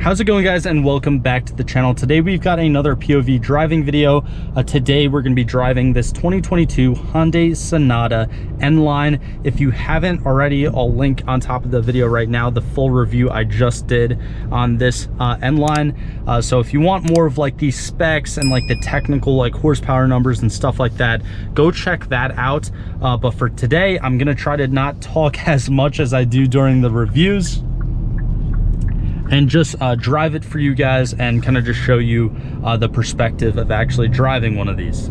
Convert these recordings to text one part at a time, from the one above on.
How's it going, guys, and welcome back to the channel. Today we've got another POV driving video. Today we're going to be driving this 2022 Hyundai Sonata N Line. If you haven't already, I'll link on top of the video right now the full review I just did on this N Line. So if you want more of like these specs and like the technical like horsepower numbers and stuff like that, go check that out. But for today, I'm going to try to not talk as much as I do during the reviews and just drive it for you guys and kind of just show you the perspective of actually driving one of these.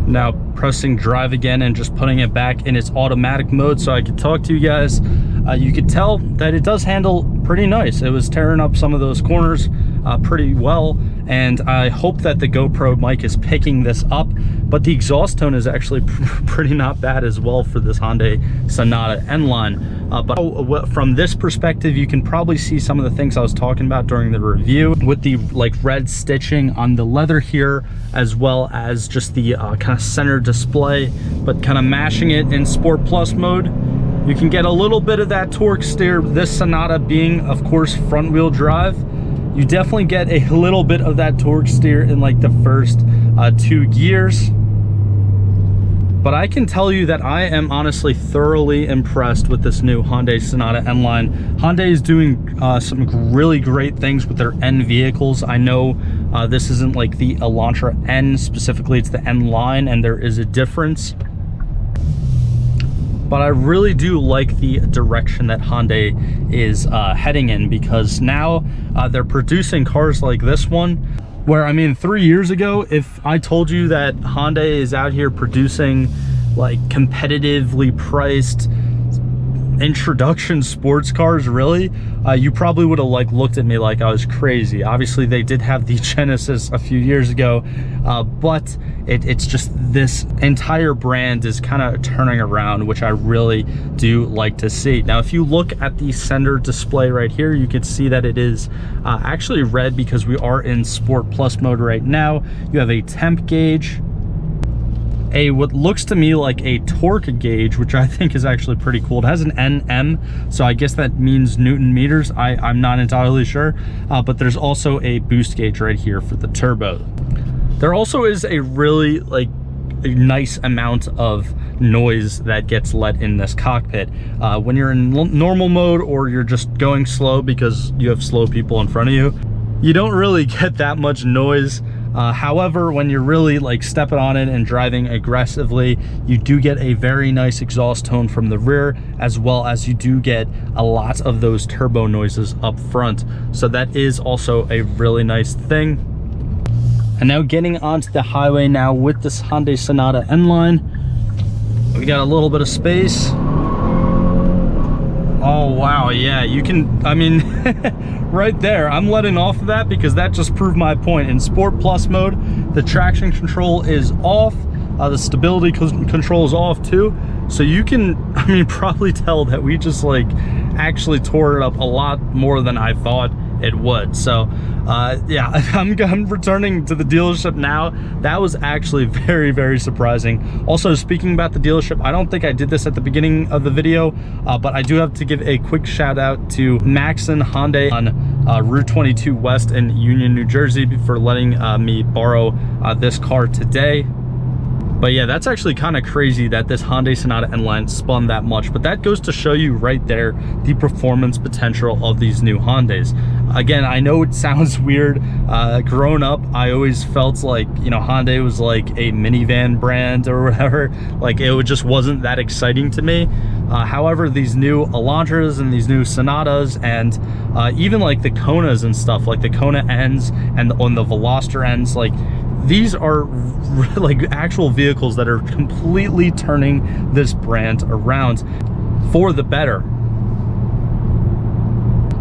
Now pressing drive again and just putting it back in its automatic mode so I could talk to you guys. You could tell that it does handle pretty nice. It was tearing up some of those corners pretty well, and I hope that the GoPro mic is picking this up, but the exhaust tone is actually pretty not bad as well for this Hyundai Sonata N Line. But from this perspective, you can probably see some of the things I was talking about during the review with the like red stitching on the leather here, as well as just the kind of center display. But kind of mashing it in Sport Plus mode, you can get a little bit of that torque steer. This Sonata being, of course, front wheel drive, you definitely get a little bit of that torque steer in like the first 2 gears. But I can tell you that I am honestly thoroughly impressed with this new Hyundai Sonata N Line. Hyundai is doing some really great things with their N vehicles. I know this isn't like the Elantra N specifically, it's the N Line, and there is a difference. But I really do like the direction that Hyundai is heading in, because now they're producing cars like this one, where, I mean, 3 years ago, if I told you that Hyundai is out here producing like competitively priced introduction sports cars, really, you probably would have like looked at me like I was crazy. Obviously they did have the Genesis a few years ago, but it's just this entire brand is kind of turning around, which I really do like to see. Now if you look at the center display right here, you can see that it is actually red because we are in Sport Plus mode right now. You have a temp gauge, what looks to me like a torque gauge, which I think is actually pretty cool. It has an NM, so I guess that means Newton meters. I'm not entirely sure, but there's also a boost gauge right here for the turbo. There also is a really like a nice amount of noise that gets let in this cockpit. When you're in normal mode or you're just going slow because you have slow people in front of you, you don't really get that much noise. However, when you're really like stepping on it and driving aggressively, you do get a very nice exhaust tone from the rear, as well as you do get a lot of those turbo noises up front. So that is also a really nice thing. And now getting onto the highway now with this Hyundai Sonata N Line, we got a little bit of space. Oh wow, yeah, you can, I mean, right there, I'm letting off of that because that just proved my point. In Sport Plus mode, the traction control is off, the stability control is off too. So you can, I mean, probably tell that we just like actually tore it up a lot more than I thought it would. So yeah, I'm returning to the dealership now. That was actually very, very surprising. Also, speaking about the dealership, I don't think I did this at the beginning of the video, but I do have to give a quick shout out to Maxon Hyundai on Route 22 West in Union, New Jersey, for letting me borrow this car today. But yeah, that's actually kind of crazy that this Hyundai Sonata N Line spun that much, but that goes to show you right there the performance potential of these new Hyundais. Again, I know it sounds weird. Growing up, I always felt like, you know, Hyundai was like a minivan brand or whatever. Like, it just wasn't that exciting to me. However, these new Elantras and these new Sonatas and even like the Konas and stuff, like the Kona Ns and on the Veloster Ns, like these are like actual vehicles that are completely turning this brand around for the better.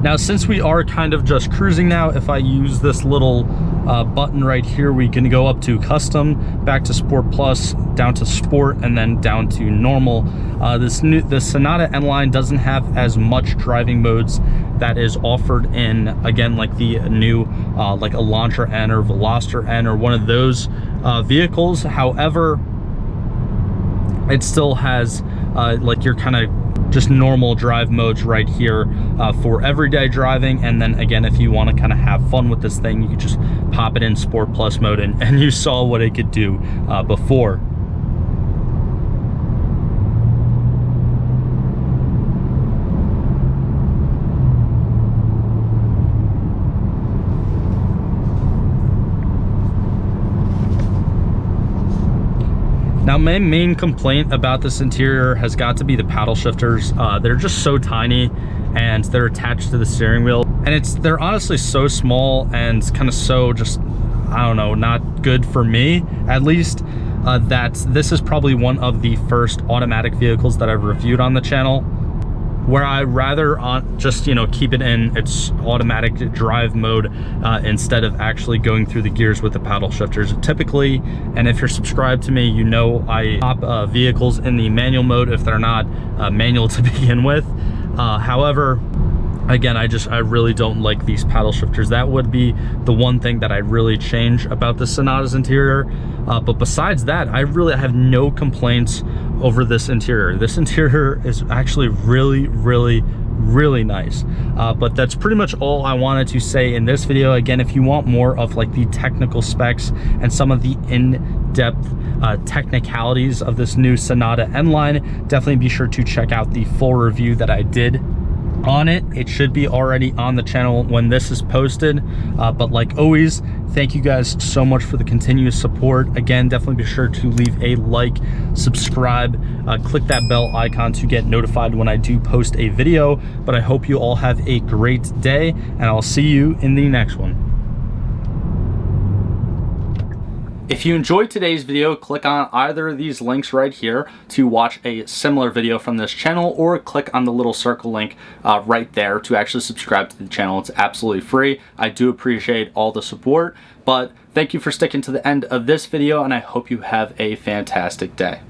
Now, since we are kind of just cruising now, if I use this little button right here, we can go up to custom, back to Sport Plus, down to Sport, and then down to normal. The Sonata N Line doesn't have as much driving modes that is offered in, again, like the new like Elantra N or Veloster N or one of those vehicles. However, it still has like your kind of just normal drive modes right here for everyday driving. And then again, if you want to kind of have fun with this thing, you can just pop it in Sport Plus mode, and you saw what it could do before. Now, my main complaint about this interior has got to be the paddle shifters. They're just so tiny and they're attached to the steering wheel. And they're honestly so small and kind of so just, I don't know, not good for me, at least, that this is probably one of the first automatic vehicles that I've reviewed on the channel, where I rather just, you know, keep it in its automatic drive mode instead of actually going through the gears with the paddle shifters. Typically, and if you're subscribed to me, you know I pop vehicles in the manual mode if they're not manual to begin with. However, again, I really don't like these paddle shifters. That would be the one thing that I'd really change about the Sonata's interior. But besides that, I have no complaints over this interior. This interior is actually really nice. But that's pretty much all I wanted to say in this video. Again, if you want more of like the technical specs and some of the in-depth technicalities of this new Sonata N Line, definitely be sure to check out the full review that I did on it. It should be already on the channel when this is posted. But like always, thank you guys so much for the continuous support. Again, definitely be sure to leave a like, subscribe, click that bell icon to get notified when I do post a video. But I hope you all have a great day, and I'll see you in the next one. If you enjoyed today's video, click on either of these links right here to watch a similar video from this channel, or click on the little circle link right there to actually subscribe to the channel. It's absolutely free. I do appreciate all the support, but thank you for sticking to the end of this video, and I hope you have a fantastic day.